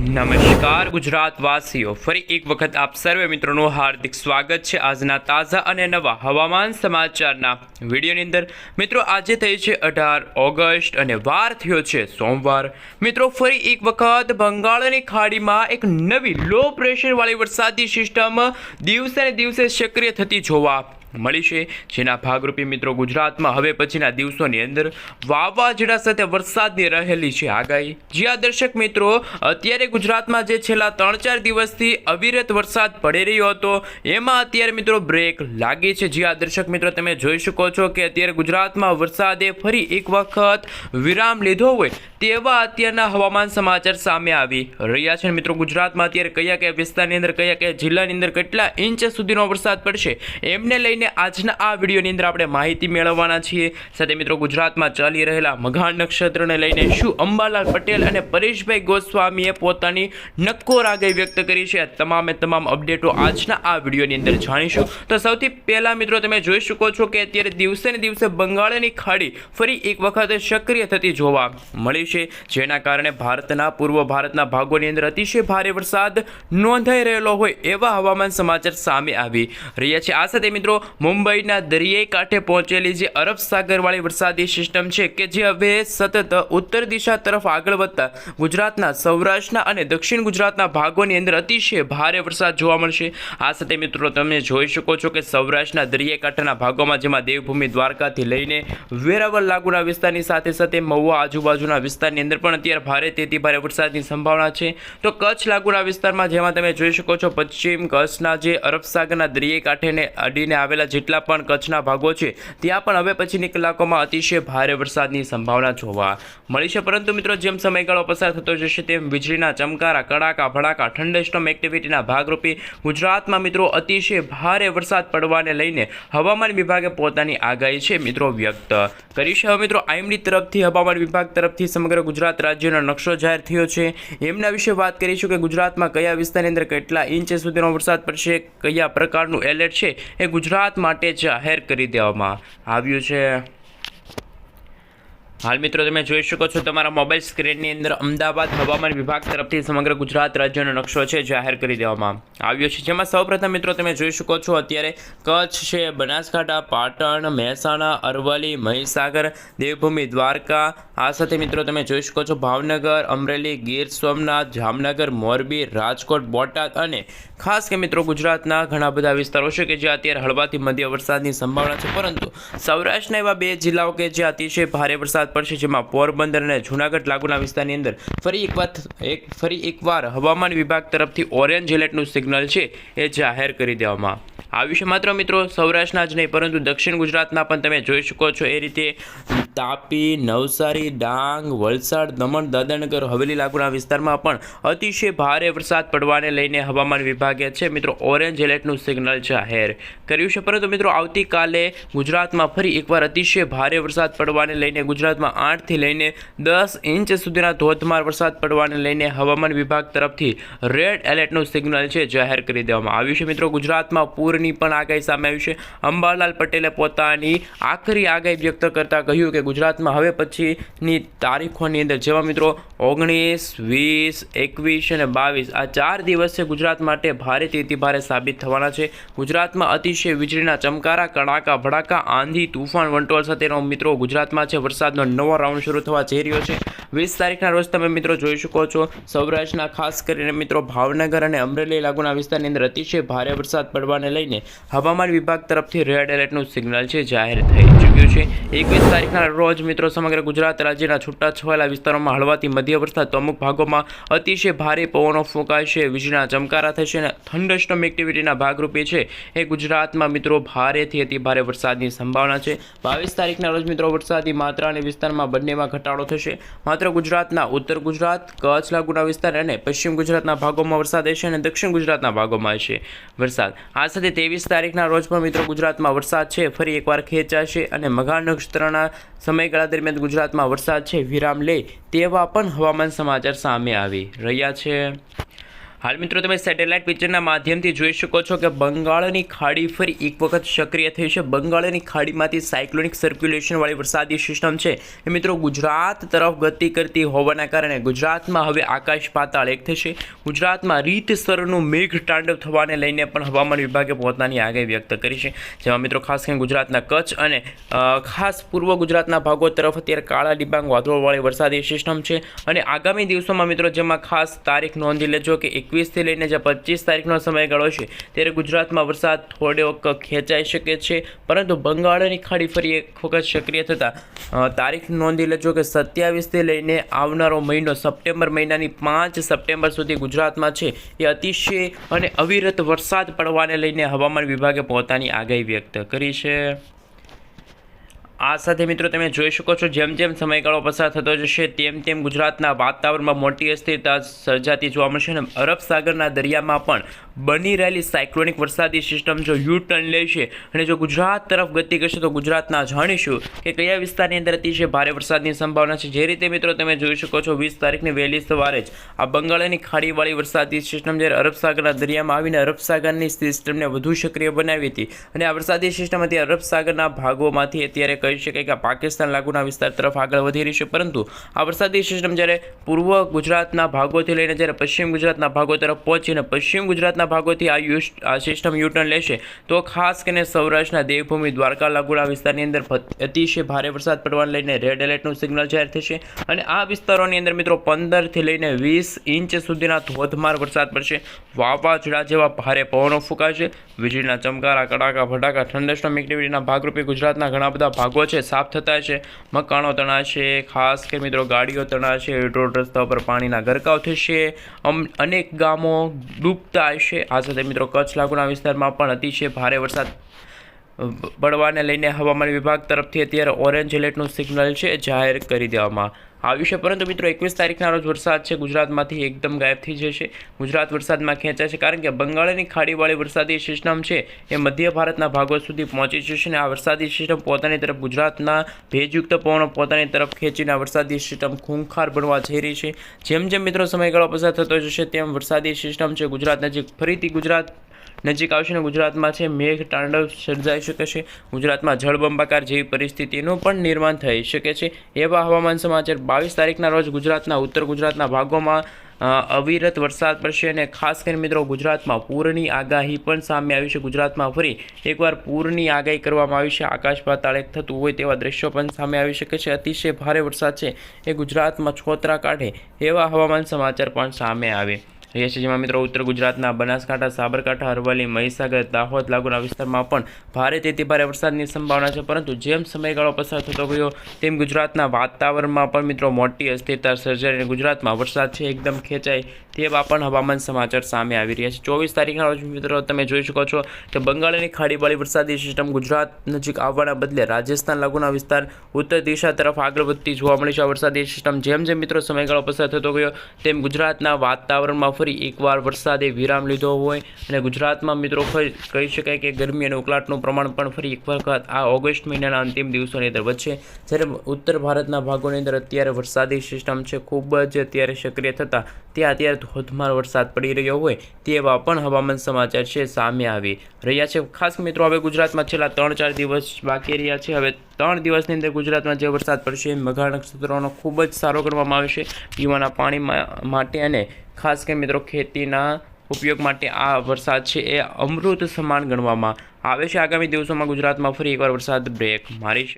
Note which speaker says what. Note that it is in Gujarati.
Speaker 1: નમસ્કાર ગુજરાતવાસીઓ, ફરી એક વખત આપ સર્વે મિત્રોનું હાર્દિક સ્વાગત છે આજના તાજા અને નવા હવામાન સમાચારના વિડીયોની અંદર। મિત્રો આજે થઈ છે 18 ઓગસ્ટ અને વાર થયો છે સોમવાર। મિત્રો ફરી એક વખત બંગાળની ખાડીમાં એક નવી લો પ્રેશરવાળી વરસાદી સિસ્ટમ દિવસે ને દિવસે સક્રિય થતી જોવા મળી છે, જેના ભાગરૂપે મિત્રો ગુજરાતમાં હવે પછીના દિવસોની અંદર વાવાઝોડા સાથે વરસાદની રહેલી છે આગાહી। જ્યાં દર્શક મિત્રો અત્યારે ગુજરાતમાં જે છેલ્લા 3-4 દિવસથી અવિરત વરસાદ પડી રહ્યો હતો એમાં અત્યારે મિત્રો બ્રેક લાગી છે। જ્યાં દર્શક મિત્રો તમે જોઈ શકો છો કે અત્યારે ગુજરાતમાં વરસાદે ફરી એક વખત વિરામ લીધો હોય તેવા અત્યારના હવામાન સમાચાર સામે આવી રહ્યા છે। મિત્રો ગુજરાતમાં અત્યારે કયા વિસ્તારની અંદર કયા જિલ્લાની અંદર કેટલા ઇંચ સુધીનો વરસાદ પડશે એમને લઈને આજના આ વિડીયોની અંદર આપણે માહિતી મેળવવાના છીએ। સાથે મિત્રો ગુજરાતમાં ચાલી રહેલા મઘા નક્ષત્રને લઈને શું અંબાલાલ પટેલ અને પરેશભાઈ ગોસ્વામીએ પોતાની નક્કોર આગાહી વ્યક્ત કરી છે, તમામ અપડેટો આજના આ વિડીયોની અંદર જાણીશું। તો સૌથી પહેલા મિત્રો તમે જોઈ શકો છો કે અત્યારે દિવસે ને દિવસે બંગાળની ખાડી ફરી એક વખત સક્રિય થતી જોવા મળી છે, જેના કારણે પૂર્વ ભારતના ભાગોની અંદર અતિશય ભારે વરસાદ નોંધાઈ રહેલો હોય એવા હવામાન સમાચાર સામે આવી રહ્યા છે। આ સાથે મિત્રો મુંબઈના દરિયાઈ કાંઠે પહોંચેલી જે અરબ સાગરવાળી વરસાદી સિસ્ટમ છે કે જે હવે સતત ઉત્તર દિશા તરફ આગળ વધતા ગુજરાતના સૌરાષ્ટ્રના અને દક્ષિણ ગુજરાતના ભાગોની અંદર અતિશય ભારે વરસાદ જોવા મળશે। આ સાથે મિત્રો તમે જોઈ શકો છો કે સૌરાષ્ટ્રના દરિયાઈ કાંઠાના ભાગોમાં જેમાં દેવભૂમિ દ્વારકાથી લઈને વેરાવળ લાગુના વિસ્તારની સાથે મહુવા આજુબાજુના વિસ્તારની અંદર પણ અત્યારે ભારેથી ભારે વરસાદની સંભાવના છે। તો કચ્છ લાગુના વિસ્તારમાં જેમાં તમે જોઈ શકો છો પશ્ચિમ કચ્છના જે અરબ સાગરના દરિયાઈ કાંઠેને અડીને આવેલા જેટલા પણ કચ્છના ભાગો છે ત્યાં પણ હવે પછીની કલાકોમાં અતિશય ભારે વરસાદની સંભાવના જોવા મળી છે। પરંતુ મિત્રો જેમ સમયગાળો પસાર થતો જશે તેમ વીજળીના ચમકારા, કડાકા, ભડાકા, થંડરસ્ટોર્મ એક્ટિવિટીના ભાગરૂપે ગુજરાતમાં મિત્રો અતિશય ભારે વરસાદ પડવાને લઈને હવામાન વિભાગે પોતાની આગાહી છે મિત્રો વ્યક્ત કરી છે। હવે મિત્રો આઈએમડી તરફથી હવામાન વિભાગ તરફથી સમગ્ર ગુજરાત રાજ્યનો નકશો જાહેર થયો છે, એમના વિશે વાત કરીશું કે ગુજરાતમાં કયા વિસ્તારની અંદર કેટલા ઇંચ સુધીનો વરસાદ પડશે, કયા પ્રકારનું એલર્ટ છે એ ગુજરાત માટે જાહેર કરી દેવામાં આવ્યું છે। હાલ મિત્રો તમે જોઈ શકો છો તમારા મોબાઈલ સ્ક્રીનની અંદર અમદાવાદ હવામાન વિભાગ તરફથી સમગ્ર ગુજરાત રાજ્યનો નકશો છે જાહેર કરી દેવામાં આવ્યો છે, જેમાં સૌપ્રથમ મિત્રો તમે જોઈ શકો છો અત્યારે કચ્છ છે, બનાસકાંઠા, પાટણ, મહેસાણા, અરવલ્લી, મહીસાગર, દેવભૂમિ દ્વારકા, આ સાથે મિત્રો તમે જોઈ શકો છો ભાવનગર, અમરેલી, ગીર સોમનાથ, જામનગર, મોરબી, રાજકોટ, બોટાદ અને ખાસ કે મિત્રો ગુજરાતના ઘણા બધા વિસ્તારો છે કે જ્યાં અત્યારે હળવાથી મધ્ય વરસાદની સંભાવના છે, પરંતુ સૌરાષ્ટ્રના એવા 2 જિલ્લાઓ કે જ્યાં અતિશય ભારે વરસાદ પડશે, જેમાં પોરબંદર અને જૂનાગઢ લાગુના વિસ્તારની અંદર ફરી એકવાર હવામાન વિભાગ તરફથી ઓરેન્જ એલર્ટનું સિગ્નલ છે એ જાહેર કરી દેવામાં આવ્યું છે। માત્ર મિત્રો સૌરાષ્ટ્રના જ નહીં પરંતુ દક્ષિણ ગુજરાતના પણ તમે જોઈ શકો છો એ રીતે તાપી, નવસારી, ડાંગ, વલસાડ, દમણ, દાદરાનગર હવેલી લાગુના વિસ્તારમાં પણ અતિશય ભારે વરસાદ પડવાને લઈને હવામાન વિભાગે છે મિત્રો ઓરેન્જ એલર્ટનું સિગ્નલ જાહેર કર્યું છે। પરંતુ મિત્રો આવતીકાલે ગુજરાતમાં ફરી એકવાર અતિશય ભારે વરસાદ પડવાને લઈને ગુજરાતમાં 8 થી લઈને 10 ઇંચ સુધીના ધોધમાર વરસાદ પડવાને લઈને હવામાન વિભાગ તરફથી રેડ એલર્ટનું સિગ્નલ છે જાહેર કરી દેવામાં આવ્યું છે। મિત્રો ગુજરાતમાં પૂરની પણ આગાહી સામે આવી છે। અંબાલાલ પટેલે પોતાની આખરી આગાહી વ્યક્ત કરતા કહ્યું કે ગુજરાતમાં હવે પછીની તારીખોની અંદર જેમાં મિત્રો 19, 20, 21 અને 22 આ 4 દિવસ છે ગુજરાત માટે ભારેથી ભારે સાબિત થવાના છે। ગુજરાતમાં અતિશય વીજળીના ચમકારા, કડાકા, ભડાકા, આંધી, તુફાન, વંટોળ સાથેનો મિત્રો ગુજરાતમાં છે વરસાદનો નવો રાઉન્ડ શરૂ થવા જઈ રહ્યો છે। 20 તારીખના રોજ તમે મિત્રો જોઈ શકો છો સૌરાષ્ટ્રના ખાસ કરીને મિત્રો ભાવનગર અને અમરેલી લાગુના વિસ્તારની અંદર અતિશય ભારે વરસાદ પડવાને લઈને હવામાન વિભાગ તરફથી રેડ એલર્ટનું સિગ્નલ છે જાહેર થઈ ચૂક્યું છે। 21 તારીખના રોજ મિત્રો સમગ્ર ગુજરાત રાજ્યના છૂટાછવાયેલા વિસ્તારોમાં હળવાથી મધ્ય વરસાદ, તો અમુક ભાગોમાં અતિશય ભારે પવનો ફૂંકાશે, વીજળીના ચમકારા થશે અને થંડરસ્ટોર્મ એક્ટિવિટીના ભાગરૂપે છે એ ગુજરાતમાં મિત્રો ભારેથી અતિ ભારે વરસાદની સંભાવના છે। 22 તારીખના રોજ મિત્રો વરસાદી માત્રા અને વિસ્તારમાં બંનેમાં ઘટાડો થશે। માત્ર ગુજરાતના ઉત્તર ગુજરાત, કચ્છ લાગુના વિસ્તાર અને પશ્ચિમ ગુજરાતના ભાગોમાં વરસાદ હશે અને દક્ષિણ ગુજરાતના ભાગોમાં હશે વરસાદ। આ સાથે 23 તારીખના રોજ પણ મિત્રો ગુજરાતમાં વરસાદ છે ફરી એકવાર ખેંચાશે અને મઘા નક્ષત્રના સમયગાળા દરમિયાન ગુજરાતમાં વરસાદ છે વિરામ લે તેવા પણ હવામાન સમાચાર સામે આવી રહ્યા છે। હાલ મિત્રો તમે સેટેલાઇટ પિક્ચરના માધ્યમથી જોઈ શકો છો કે બંગાળની ખાડી ફરી એક વખત સક્રિય થઈ છે. બંગાળની ખાડીમાંથી સાયક્લોનિક સર્ક્યુલેશનવાળી વરસાદી સિસ્ટમ છે એ મિત્રો ગુજરાત તરફ ગતિ કરતી હોવાના કારણે ગુજરાતમાં હવે આકાશ પાતાળ એક થશે. ગુજરાતમાં રીતસરનું મેઘ તાંડવ થવાને લઈને પણ હવામાન વિભાગે પોતાની આગાહી વ્યક્ત કરી છે. જેમાં મિત્રો ખાસ કરીને ગુજરાતના કચ્છ અને ખાસ પૂર્વ ગુજરાતના ભાગો તરફ અત્યારે કાળા ડિબાંગ વાદળોવાળી વરસાદી સિસ્ટમ છે અને આગામી દિવસોમાં મિત્રો જેમાં ખાસ તારીખ નોંધી લેજો કે 21થી લઈને જે 25 તારીખનો સમયગાળો છે ત્યારે ગુજરાતમાં વરસાદ થોડો ખેંચાઈ શકે છે. પરંતુ બંગાળની ખાડી ફરી એક વખત સક્રિય થતાં તારીખ નોંધી લેજો કે 27થી લઈને આવનારો મહિનો સપ્ટેમ્બર મહિનાની 5 સપ્ટેમ્બર સુધી ગુજરાતમાં છે એ અતિશય અને અવિરત વરસાદ પડવાને લઈને હવામાન વિભાગે પોતાની આગાહી વ્યક્ત કરી છે. આ સાથે મિત્રો તમે જોઈ શકો છો જેમ જેમ સમયગાળો પસાર થતો જશે તેમ તેમ ગુજરાતના વાતાવરણમાં મોટી અસ્થિરતા સર્જાતી જોવા મળશે અને અરબ સાગરના દરિયામાં પણ બની રહેલી સાયક્લોનિક વરસાદી સિસ્ટમ જો યુ ટર્ન લેશે અને જો ગુજરાત તરફ ગતિ કરશે તો ગુજરાતના જાણીશું કે કયા વિસ્તારની અંદર અતિશય ભારે વરસાદની સંભાવના છે. જે રીતે મિત્રો તમે જોઈ શકો છો 20 તારીખની વહેલી સવારે જ આ બંગાળની ખાડીવાળી વરસાદી સિસ્ટમ જ્યારે અરબ સાગરના દરિયામાં આવીને અરબ સાગરની સિસ્ટમને વધુ સક્રિય બનાવી હતી અને આ વરસાદી સિસ્ટમ હતી અરબ સાગરના ભાગોમાંથી અત્યારે કહી શકાય કે પાકિસ્તાન લાગુના વિસ્તાર તરફ આગળ વધી રહી છે. પરંતુ આ વરસાદી સિસ્ટમ જ્યારે પૂર્વ ગુજરાતના ભાગોથી લઈને જ્યારે પશ્ચિમ ગુજરાતના ભાગો તરફ પહોંચીને પશ્ચિમ ગુજરાતના ભાગોથી આ સિસ્ટમ યુટર્ન લેશે તો ખાસ કરીને સૌરાષ્ટ્રના દેવભૂમિ દ્વારકા લાગુના વિસ્તારની અંદર અતિશય ભારે વરસાદ પડવાને લઈને રેડ એલર્ટનું સિગ્નલ જાહેર થશે અને આ વિસ્તારોની અંદર મિત્રો 15થી લઈને 20 ઇંચ સુધીના ધોધમાર વરસાદ પડશે. વાવાઝોડા જેવા ભારે પવનો ફૂંકાશે. વીજળીના ચમકારા, કડાકા, ભડાકા, થંડરસ્ટોર્મ એક્ટિવિટીના ભાગરૂપે ગુજરાતના ઘણા બધા ભાગો છે સાફ થતા છે. મકાનો તણાશે, ખાસ કરીને મિત્રો ગાડીઓ તણાશે, રોડ રસ્તા પર પાણીના ગરકાવ થશે, અનેક ગામો ડૂબતા હશે. આ સાથે મિત્રો કચ્છ લાગુના વિસ્તારમાં પણ અતિશય ભારે વરસાદ પડવાને લઈને હવામાન વિભાગ તરફથી અત્યારે ઓરેન્જ એલર્ટનું સિગ્નલ છે જાહેર કરી દેવામાં આવ્યું છે. પરંતુ મિત્રો 21 તારીખના રોજ વરસાદ છે ગુજરાતમાંથી એકદમ ગાયબ થઈ જશે. ગુજરાત વરસાદમાં ખેંચાશે કારણ કે બંગાળની ખાડીવાળી વરસાદી સિસ્ટમ છે એ મધ્ય ભારતના ભાગો સુધી પહોંચી જશે અને આ વરસાદી સિસ્ટમ પોતાની તરફ ગુજરાતના ભેજયુક્ત પવનો પોતાની તરફ ખેંચીને વરસાદી સિસ્ટમ ખૂંખાર બનવા જઈ રહી છે. જેમ જેમ મિત્રો સમયગાળો પસાર થતો જશે તેમ વરસાદી સિસ્ટમ છે ગુજરાત નજીક ફરીથી ગુજરાત નજીક આવશે અને ગુજરાતમાં છે મેઘ તાંડવ સર્જાઈ શકે છે. ગુજરાતમાં જળબંબાકાર જેવી પરિસ્થિતિનું પણ નિર્માણ થઈ શકે છે. એવા હવામાન સમાચાર 22 તારીખના રોજ ગુજરાતના ઉત્તર ગુજરાતના ભાગોમાં અવિરત વરસાદ પડશે અને ખાસ કરીને મિત્રો ગુજરાતમાં પૂરની આગાહી પણ સામે આવી છે. ગુજરાતમાં ફરી એકવાર પૂરની આગાહી કરવામાં આવી છે. આકાશ પાતાળ એક થતું હોય તેવા દ્રશ્યો પણ સામે આવી શકે છે. અતિશય ભારે વરસાદ છે એ ગુજરાતમાં છોતરા કાઢે એવા હવામાન સમાચાર પણ સામે આવે રહ્યા છે. જેમાં મિત્રો ઉત્તર ગુજરાતના બનાસકાંઠા, સાબરકાંઠા, અરવલ્લી, મહીસાગર, દાહોદ લાગુના વિસ્તારમાં પણ ભારેથી ભારે વરસાદની સંભાવના છે. પરંતુ જેમ સમયગાળો પસાર થતો ગયો તેમ ગુજરાતના વાતાવરણમાં પણ મિત્રો મોટી અસ્થિરતા સર્જાઈ અને ગુજરાતમાં વરસાદ છે એકદમ ખેંચાય તેવા પણ હવામાન સમાચાર સામે આવી રહ્યા છે. 24 તારીખના રોજ મિત્રો તમે જોઈ શકો છો કે બંગાળની ખાડીવાળી વરસાદી સિસ્ટમ ગુજરાત નજીક આવવાના બદલે રાજસ્થાન લાગુના વિસ્તાર ઉત્તર દિશા તરફ આગળ વધતી જોવા મળી છે. વરસાદી સિસ્ટમ જેમ જેમ મિત્રો સમયગાળો પસાર થતો ગયો તેમ ગુજરાતના વાતાવરણમાં ફરી એકવાર વરસાદે વિરામ લીધો હોય અને ગુજરાતમાં મિત્રો કહી શકાય કે ગરમી અને ઉકળાટનું પ્રમાણ પણ ફરી એક વખત આ ઓગસ્ટ મહિનાના અંતિમ દિવસોની અંદર વધશે. જ્યારે ઉત્તર ભારતના ભાગોની અંદર અત્યારે વરસાદી સિસ્ટમ છે ખૂબ જ અત્યારે સક્રિય થતાં ત્યાં અત્યારે ધોધમાર વરસાદ પડી રહ્યો હોય તેવા પણ હવામાન સમાચાર છે સામે આવી રહ્યા છે. ખાસ મિત્રો હવે ગુજરાતમાં છેલ્લા 3-4 દિવસ બાકી રહ્યા છે. હવે 3 દિવસની અંદર ગુજરાતમાં જે વરસાદ પડશે મઘા નક્ષત્રનો ખૂબ જ સારો ગણવામાં આવે છે પીવાના પાણી માટે અને ખાસ કરીને મિત્રો ખેતીના ઉપયોગ માટે આ વરસાદ છે એ અમૃત સમાન ગણવામાં આવે છે. આગામી દિવસોમાં ગુજરાતમાં ફરી એકવાર વરસાદ બ્રેક મારી છે.